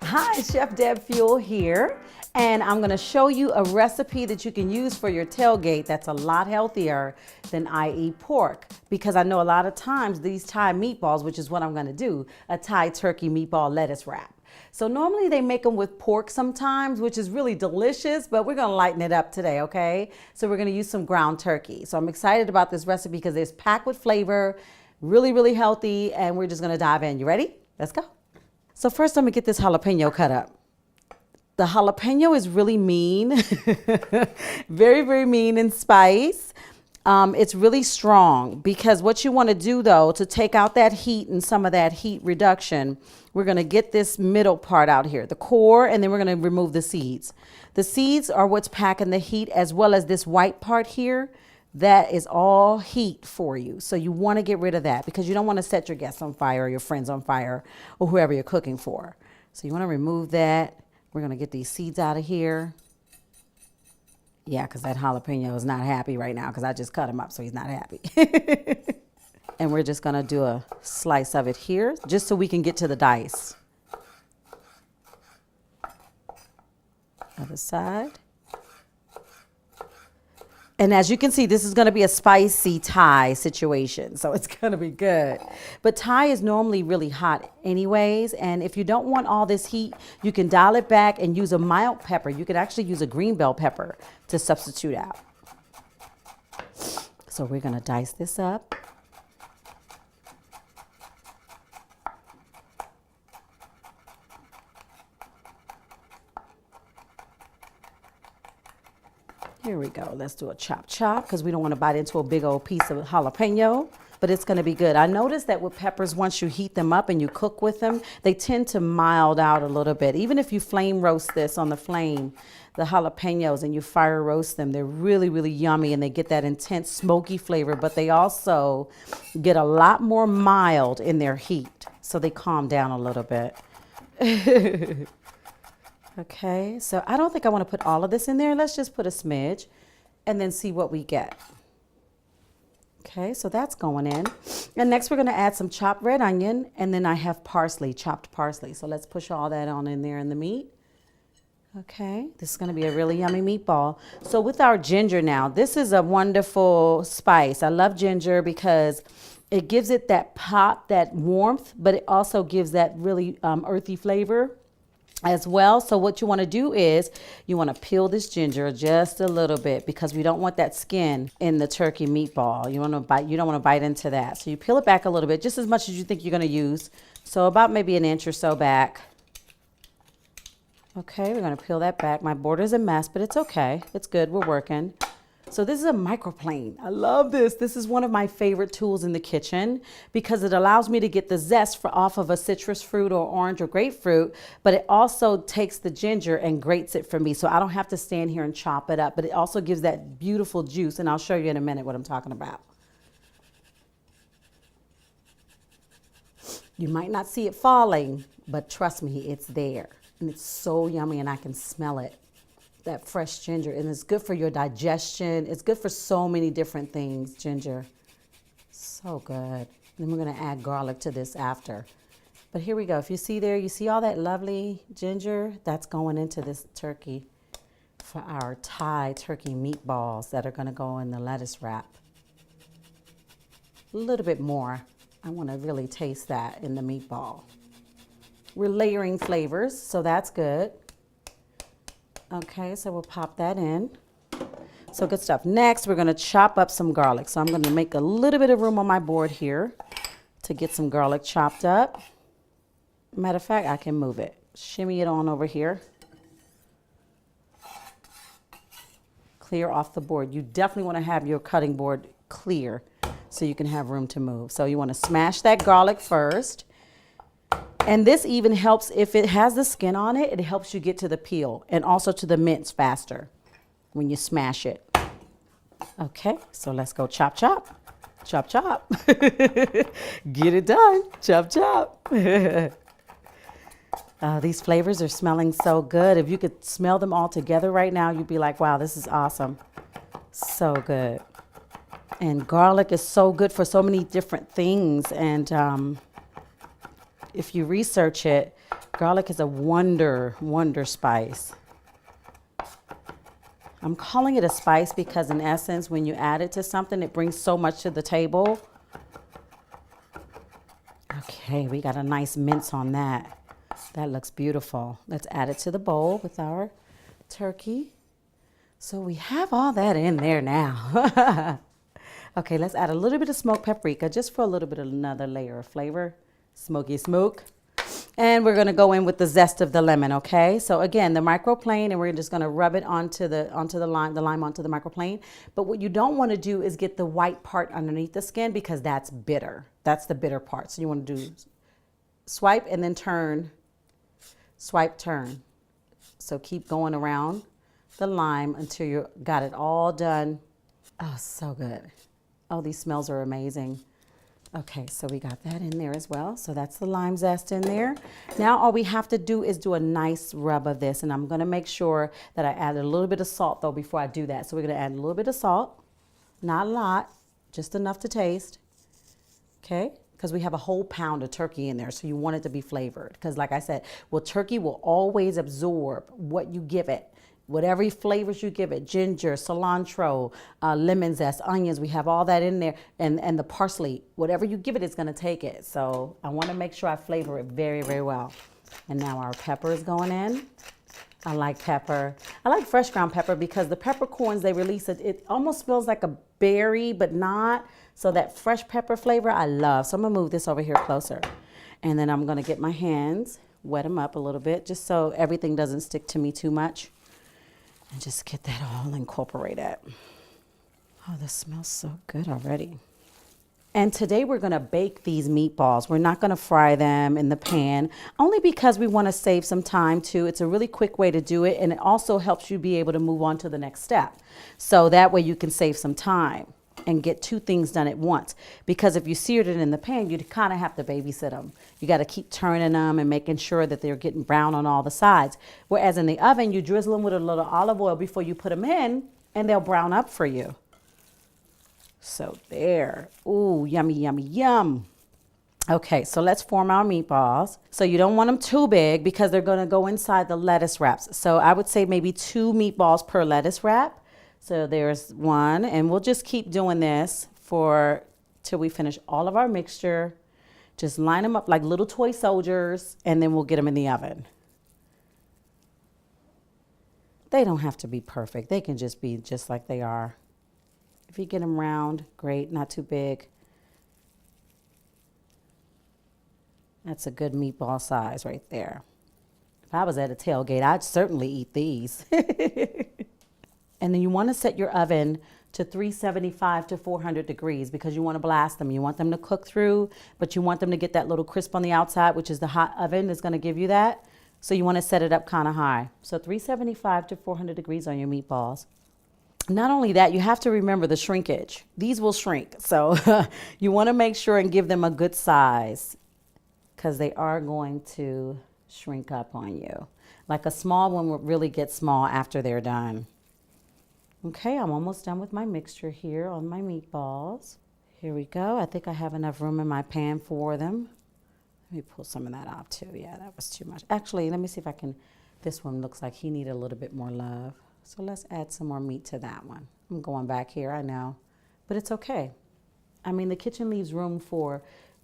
Hi, Chef Deb Fewell here, and I'm going to show you a recipe that you can use for your tailgate that's a lot healthier than i.e. pork, because I know a lot of times these Thai meatballs, which is what I'm going to do, a Thai turkey meatball lettuce wrap. So normally they make them with pork sometimes, which is really delicious, but we're going to lighten it up today, okay? So we're going to use some ground turkey. So I'm excited about this recipe because it's packed with flavor, really, really healthy, and we're just going to dive in. You ready? Let's go. So first, let me get this jalapeno cut up. The jalapeno is really mean, very, very mean in spice. It's really strong because what you want to do, though, to take out that heat and some of that heat reduction, we're going to get this middle part out here, the core, and then we're going to remove the seeds. The seeds are what's packing the heat, as well as this white part here. That is all heat for you. So you want to get rid of that because you don't want to set your guests on fire or your friends on fire or whoever you're cooking for. So you want to remove that. We're going to get these seeds out of here. Yeah, because that jalapeno is not happy right now because I just cut him up, so he's not happy. And we're just going to do a slice of it here just so we can get to the dice. Other side. And as you can see, this is going to be a spicy Thai situation, so it's going to be good. But Thai is normally really hot anyways, and if you don't want all this heat, you can dial it back and use a mild pepper. You could actually use a green bell pepper to substitute out. So we're going to dice this up. Here we go. Let's do a chop because we don't want to bite into a big old piece of jalapeno, but it's going to be good. I noticed that with peppers, once you heat them up and you cook with them, they tend to mild out a little bit. Even if you flame roast this on the flame, the jalapenos, and you fire roast them, they're really, really yummy and they get that intense smoky flavor, but they also get a lot more mild in their heat. So they calm down a little bit. Okay, so I don't think I want to put all of this in there. Let's just put a smidge and then see what we get. Okay, so that's going in. And next we're going to add some chopped red onion, and then I have parsley, chopped parsley. So let's push all that on in there in the meat. Okay, this is going to be a really yummy meatball. So with our ginger now, this is a wonderful spice. I love ginger because it gives it that pop, that warmth, but it also gives that really earthy flavor as well. So what you want to do is you want to peel this ginger just a little bit because we don't want that skin in the turkey meatball. You don't want to bite into that. So you peel it back a little bit, just as much as you think you're going to use. So about maybe an inch or so back. Okay, we're going to peel that back. My border's a mess, but it's okay. It's good. We're working. So this is a microplane. I love this. This is one of my favorite tools in the kitchen because it allows me to get the zest off of a citrus fruit or orange or grapefruit, but it also takes the ginger and grates it for me. So I don't have to stand here and chop it up, but it also gives that beautiful juice. And I'll show you in a minute what I'm talking about. You might not see it falling, but trust me, it's there. And it's so yummy and I can smell it. That fresh ginger, and it's good for your digestion. It's good for so many different things, ginger. So good. Then we're going to add garlic to this after. But here we go. If you see there, you see all that lovely ginger? That's going into this turkey for our Thai turkey meatballs that are going to go in the lettuce wrap. A little bit more. I want to really taste that in the meatball. We're layering flavors, so that's good. Okay, so we'll pop that in. So good stuff. Next, we're going to chop up some garlic. So I'm going to make a little bit of room on my board here to get some garlic chopped up. Matter of fact, I can move it. Shimmy it on over here. Clear off the board. You definitely want to have your cutting board clear so you can have room to move. So you want to smash that garlic first. And this even helps if it has the skin on it, it helps you get to the peel and also to the mince faster when you smash it. Okay, so let's go chop, chop, chop, chop. Get it done, chop, chop. These flavors are smelling so good. If you could smell them all together right now, you'd be like, wow, this is awesome. So good. And garlic is so good for so many different things. And if you research it, Garlic is a wonder spice. I'm calling it a spice because in essence, when you add it to something, it brings so much to the table. Okay, we got a nice mince on that. That looks beautiful. Let's add it to the bowl with our turkey. So we have all that in there now. Okay, let's add a little bit of smoked paprika just for a little bit of another layer of flavor. Smoky smoke. And we're gonna go in with the zest of the lemon, okay? So again, the microplane, and we're just gonna rub it onto the lime onto the microplane. But what you don't wanna do is get the white part underneath the skin because that's bitter. That's the bitter part. So you wanna do swipe and then turn, swipe, turn. So keep going around the lime until you got it all done. Oh, so good. Oh, these smells are amazing. Okay, so we got that in there as well. So that's the lime zest in there. Now all we have to do is do a nice rub of this, and I'm gonna make sure that I add a little bit of salt though before I do that. So we're gonna add a little bit of salt, not a lot, just enough to taste, okay? Because we have a whole pound of turkey in there, so you want it to be flavored. Because like I said, well, turkey will always absorb what you give it. Whatever flavors you give it, ginger, cilantro, lemon zest, onions, we have all that in there, and the parsley. Whatever you give it, it's gonna take it. So I wanna make sure I flavor it very, very well. And now our pepper is going in. I like pepper. I like fresh ground pepper because the peppercorns, they release it. It almost smells like a berry, but not. So that fresh pepper flavor, I love. So I'm gonna move this over here closer. And then I'm gonna get my hands, wet them up a little bit, just so everything doesn't stick to me too much. And just get that all incorporated. Oh, this smells so good already. And today we're gonna bake these meatballs. We're not gonna fry them in the pan, only because we wanna save some time too. It's a really quick way to do it, and it also helps you be able to move on to the next step. So that way you can save some time and get two things done at once. Because if you seared it in the pan, you'd kind of have to babysit them. You got to keep turning them and making sure that they're getting brown on all the sides. Whereas in the oven, you drizzle them with a little olive oil before you put them in, and they'll brown up for you. So there. Ooh, yummy, yummy, yum. Okay, so let's form our meatballs. So you don't want them too big because they're going to go inside the lettuce wraps. So I would say maybe 2 meatballs per lettuce wrap. So there's one, and we'll just keep doing this till we finish all of our mixture. Just line them up like little toy soldiers, and then we'll get them in the oven. They don't have to be perfect. They can just be just like they are. If you get them round, great, not too big. That's a good meatball size right there. If I was at a tailgate, I'd certainly eat these. And then you want to set your oven to 375 to 400 degrees because you want to blast them. You want them to cook through, but you want them to get that little crisp on the outside, which is the hot oven that's going to give you that. So you want to set it up kind of high. So 375 to 400 degrees on your meatballs. Not only that, you have to remember the shrinkage. These will shrink. So you want to make sure and give them a good size because they are going to shrink up on you. Like a small one will really get small after they're done. Okay, I'm almost done with my mixture here on my meatballs. Here we go. I think I have enough room in my pan for them. Let me pull some of that off too. Yeah, that was too much. Actually, let me see if I can, this one looks like he needed a little bit more love. So let's add some more meat to that one. I'm going back here, I know, but it's okay. I mean, the kitchen leaves room for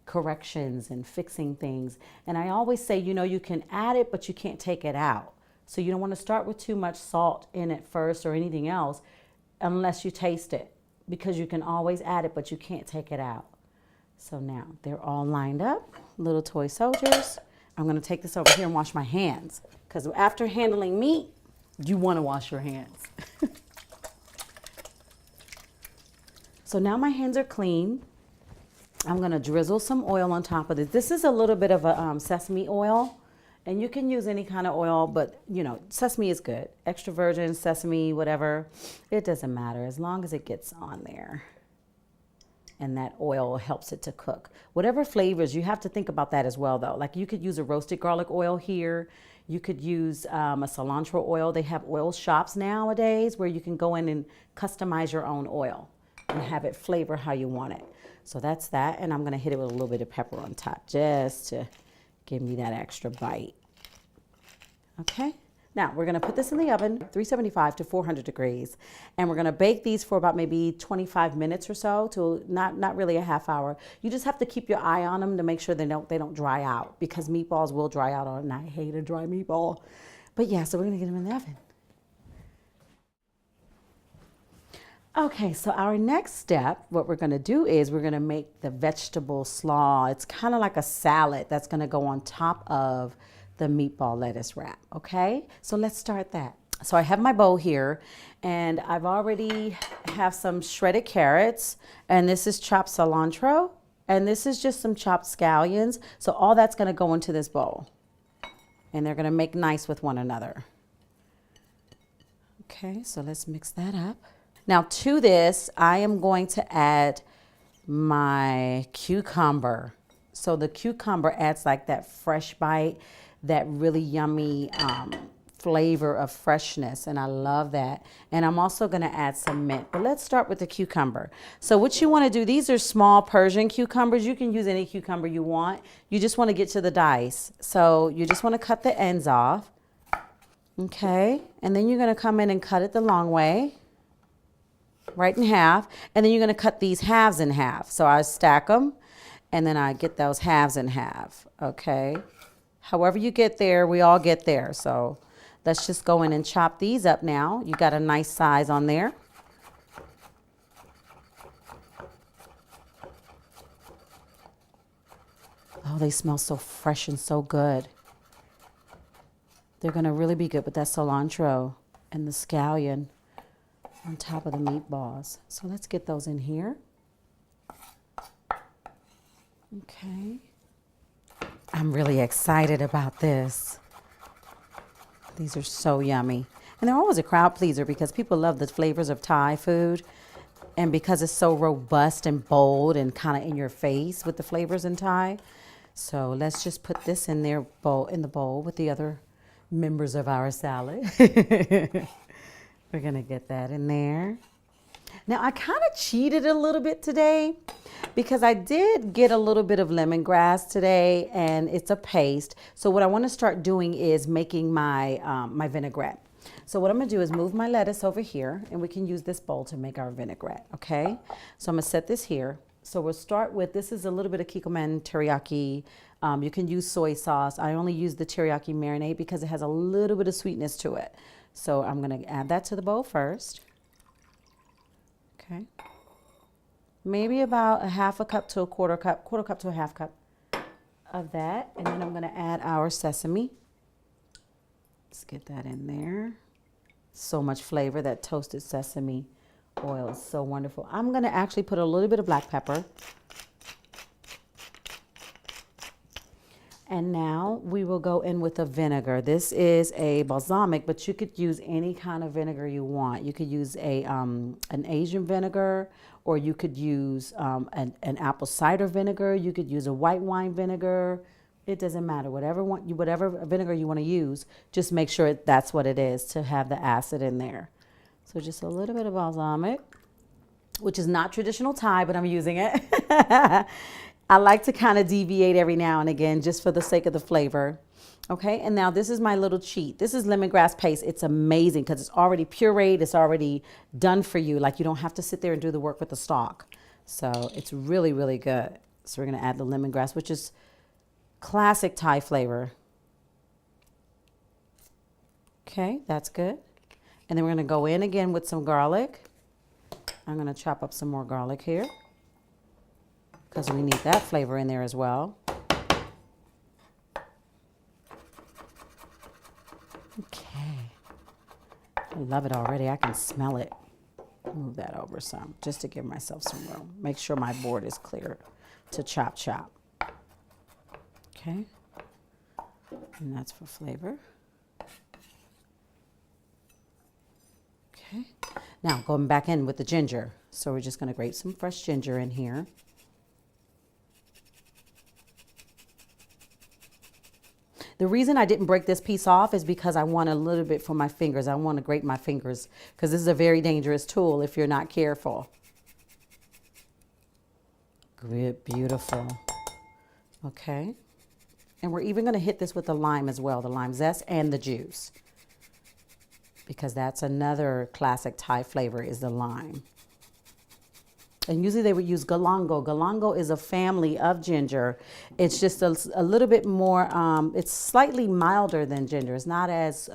corrections and fixing things. And I always say, you know, you can add it, but you can't take it out. So you don't want to start with too much salt in it first or anything else unless you taste it, because you can always add it, but you can't take it out. So now they're all lined up, little toy soldiers. I'm going to take this over here and wash my hands because after handling meat, you want to wash your hands. So now my hands are clean. I'm going to drizzle some oil on top of this. This is a little bit of a sesame oil. And you can use any kind of oil, but you know, sesame is good. Extra virgin, sesame, whatever. It doesn't matter as long as it gets on there. And that oil helps it to cook. Whatever flavors, you have to think about that as well though. Like you could use a roasted garlic oil here. You could use a cilantro oil. They have oil shops nowadays where you can go in and customize your own oil and have it flavor how you want it. So that's that. And I'm gonna hit it with a little bit of pepper on top just to give me that extra bite. Okay. Now we're going to put this in the oven, 375 to 400 degrees, and we're going to bake these for about maybe 25 minutes or so, to not really a half hour. You just have to keep your eye on them to make sure they don't dry out, because meatballs will dry out, and I hate a dry meatball. But yeah, so we're going to get them in the oven. Okay, so our next step, what we're going to do is we're going to make the vegetable slaw. It's kind of like a salad that's going to go on top of the meatball lettuce wrap. Okay, so let's start that. So I have my bowl here, and I've already have some shredded carrots, and this is chopped cilantro, and this is just some chopped scallions. So all that's going to go into this bowl, and they're going to make nice with one another. Okay, so let's mix that up. Now to this, I am going to add my cucumber. So the cucumber adds like that fresh bite, that really yummy flavor of freshness, and I love that. And I'm also gonna add some mint, but let's start with the cucumber. So what you wanna do, these are small Persian cucumbers. You can use any cucumber you want. You just wanna get to the dice. So you just wanna cut the ends off, okay? And then you're gonna come in and cut it the long way, right in half, and then you're gonna cut these halves in half. So I stack them, and then I get those halves in half, okay? However you get there, we all get there. So let's just go in and chop these up now. You got a nice size on there. Oh, they smell so fresh and so good. They're gonna really be good with that cilantro and the scallion on top of the meatballs. So let's get those in here. Okay. I'm really excited about this. These are so yummy. And they're always a crowd pleaser because people love the flavors of Thai food. And because it's so robust and bold and kind of in your face with the flavors in Thai. So let's just put this in the bowl with the other members of our salad. We're gonna get that in there. Now I kind of cheated a little bit today because I did get a little bit of lemongrass today, and it's a paste. So what I want to start doing is making my my vinaigrette. So what I'm gonna do is move my lettuce over here, and we can use this bowl to make our vinaigrette, okay? So I'm gonna set this here. So we'll start with, this is a little bit of Kikkoman teriyaki. You can use soy sauce. I only use the teriyaki marinade because it has a little bit of sweetness to it. So I'm gonna add that to the bowl first. Okay. Maybe about a half a cup to a quarter cup to a half cup of that. And then I'm gonna add our sesame. Let's get that in there. So much flavor, that toasted sesame oil is so wonderful. I'm gonna actually put a little bit of black pepper. And now we will go in with a vinegar. This is a balsamic, but you could use any kind of vinegar you want. You could use an Asian vinegar, or you could use an apple cider vinegar. You could use a white wine vinegar. It doesn't matter. Whatever vinegar you want to use, just make sure that's what it is to have the acid in there. So just a little bit of balsamic, which is not traditional Thai, but I'm using it. I like to kind of deviate every now and again just for the sake of the flavor. Okay, and now this is my little cheat. This is lemongrass paste. It's amazing because it's already pureed. It's already done for you. Like, you don't have to sit there and do the work with the stalk. So it's really, really good. So we're going to add the lemongrass, which is classic Thai flavor. Okay, that's good. And then we're going to go in again with some garlic. I'm going to chop up some more garlic here, because we need that flavor in there as well. Okay. I love it already. I can smell it. Move that over some, just to give myself some room. Make sure my board is clear to chop. Okay. And that's for flavor. Okay. Now going back in with the ginger. So we're just going to grate some fresh ginger in here. The reason I didn't break this piece off is because I want a little bit for my fingers. I want to grate my fingers because this is a very dangerous tool if you're not careful. Good, beautiful. Okay. And we're even going to hit this with the lime as well, the lime zest and the juice, because that's another classic Thai flavor is the lime. And usually they would use galango. Galango is a family of ginger. It's just a little bit more, it's slightly milder than ginger. It's not as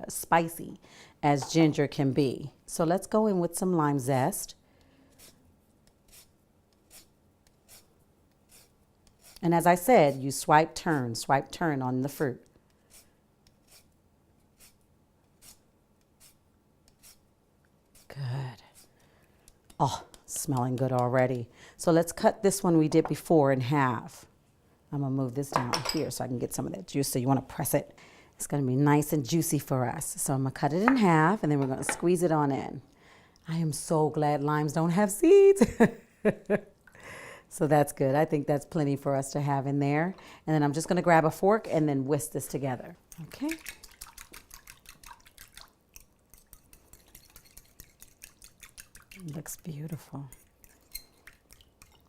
spicy as ginger can be. So let's go in with some lime zest. And as I said, you swipe, turn on the fruit. Good. Oh, smelling good already. So let's cut this one we did before in half. I'm gonna move this down here so I can get some of that juice. So you wanna press it. It's gonna be nice and juicy for us. So I'm gonna cut it in half and then we're gonna squeeze it on in. I am so glad limes don't have seeds. So that's good. I think that's plenty for us to have in there. And then I'm just gonna grab a fork and then whisk this together. Okay. It looks beautiful.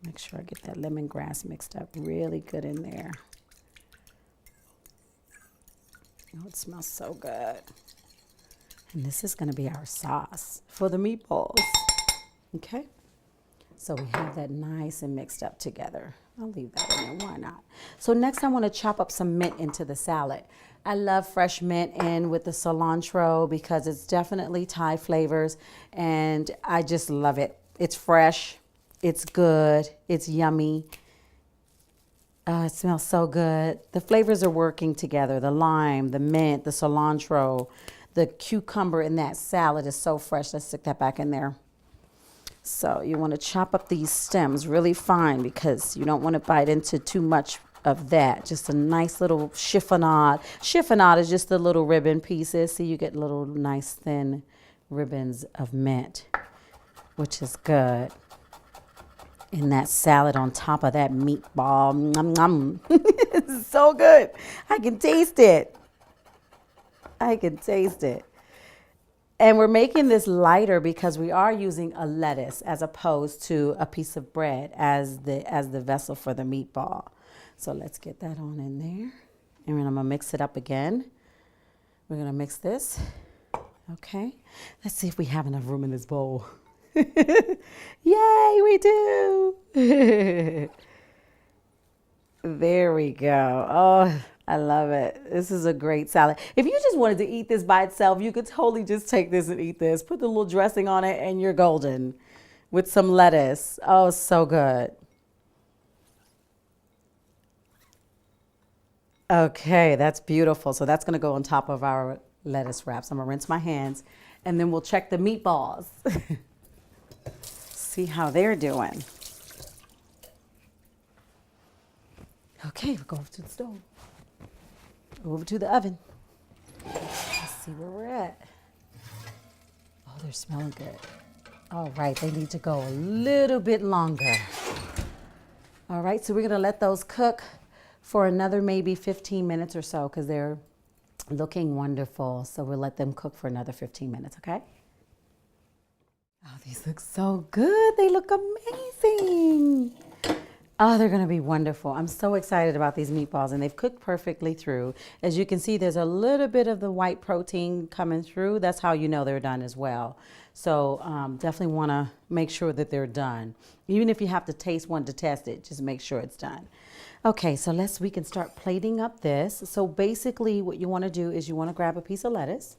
Make sure I get that lemongrass mixed up really good in there. Oh, it smells so good. And this is gonna be our sauce for the meatballs. Okay. So we have that nice and mixed up together. I'll leave that in there, why not? So next I want to chop up some mint into the salad. I love fresh mint in with the cilantro because it's definitely Thai flavors and I just love it. It's fresh, it's good, it's yummy. It smells so good. The flavors are working together. The lime, the mint, the cilantro, the cucumber in that salad is so fresh. Let's stick that back in there. So you want to chop up these stems really fine because you don't want to bite into too much of that. Just a nice little chiffonade. Chiffonade is just the little ribbon pieces. So you get little nice thin ribbons of mint, which is good. In that salad on top of that meatball. Nom, nom. It's so good. I can taste it. I can taste it. And we're making this lighter because we are using a lettuce as opposed to a piece of bread as the vessel for the meatball. So let's get that on in there. And then I'm gonna mix it up again. We're gonna mix this. Okay. Let's see if we have enough room in this bowl. Yay, we do. There we go. Oh, I love it. This is a great salad. If you just wanted to eat this by itself, you could totally just take this and eat this. Put the little dressing on it and you're golden with some lettuce. Oh, so good. Okay, that's beautiful. So that's going to go on top of our lettuce wraps. I'm going to rinse my hands and then we'll check the meatballs. See how they're doing. Okay, we'll go over to the stove. Over to the oven. Let's see where we're at. Oh, they're smelling good. All right, they need to go a little bit longer. All right, so we're gonna let those cook for another maybe 15 minutes or so because they're looking wonderful. So we'll let them cook for another 15 minutes, okay? Oh, these look so good. They look amazing. Oh, they're going to be wonderful. I'm so excited about these meatballs and they've cooked perfectly through. As you can see, there's a little bit of the white protein coming through. That's how you know they're done as well. So definitely want to make sure that they're done. Even if you have to taste one to test it, just make sure it's done. Okay, so we can start plating up this. So basically what you want to do is you want to grab a piece of lettuce.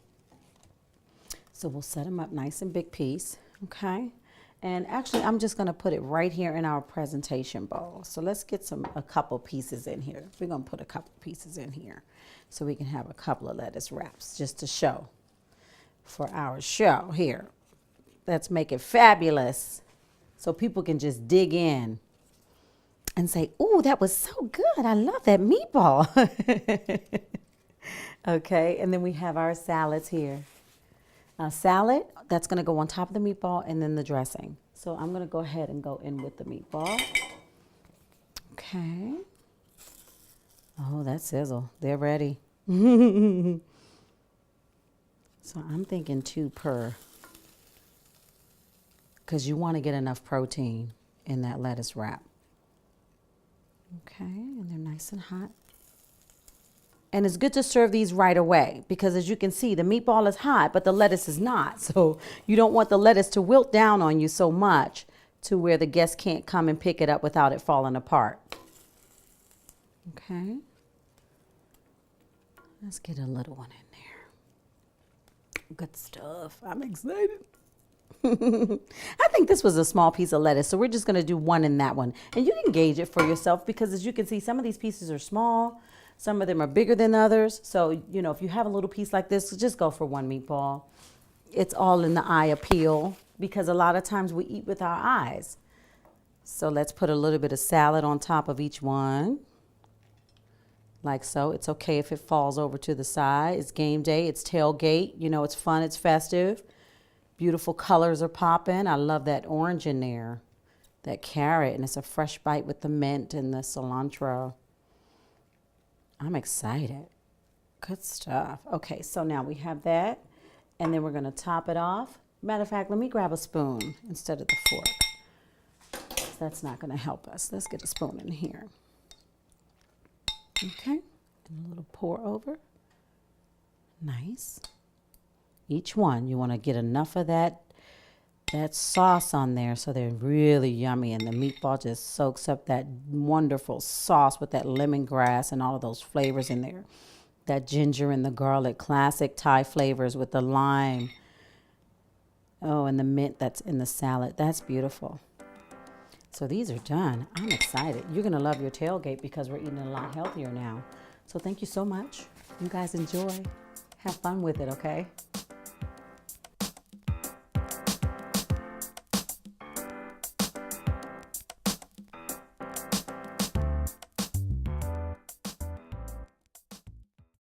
So we'll set them up nice and big piece, okay? And actually, I'm just gonna put it right here in our presentation bowl. So let's get a couple pieces in here. We're gonna put a couple pieces in here so we can have a couple of lettuce wraps just to show for our show here. Let's make it fabulous so people can just dig in and say, "Ooh, that was so good. I love that meatball." Okay, and then we have our salads here. Salad, that's going to go on top of the meatball and then the dressing. So I'm going to go ahead and go in with the meatball. Okay. Oh, that sizzle. They're ready. So I'm thinking 2 per because you want to get enough protein in that lettuce wrap. Okay, and they're nice and hot. And it's good to serve these right away because as you can see, the meatball is hot, but the lettuce is not. So you don't want the lettuce to wilt down on you so much to where the guests can't come and pick it up without it falling apart. Okay. Let's get a little one in there. Good stuff. I'm excited. I think this was a small piece of lettuce, so we're just going to do one in that one. And you can gauge it for yourself because as you can see, some of these pieces are small. Some of them are bigger than others. So, you know, if you have a little piece like this, just go for one meatball. It's all in the eye appeal because a lot of times we eat with our eyes. So let's put a little bit of salad on top of each one. Like so. It's okay if it falls over to the side. It's game day. It's tailgate. You know, it's fun. It's festive. Beautiful colors are popping. I love that orange in there. That carrot. And it's a fresh bite with the mint and the cilantro. I'm excited. Good stuff. Okay, so now we have that. And then we're going to top it off. Matter of fact, let me grab a spoon instead of the fork. That's not going to help us. Let's get a spoon in here. Okay, and a little pour over. Nice. Each one, you want to get enough of that sauce on there so they're really yummy and the meatball just soaks up that wonderful sauce with that lemongrass and all of those flavors in there. That ginger and the garlic, classic Thai flavors with the lime. Oh, and the mint that's in the salad. That's beautiful. So these are done. I'm excited. You're going to love your tailgate because we're eating a lot healthier now. So thank you so much. You guys enjoy. Have fun with it, okay?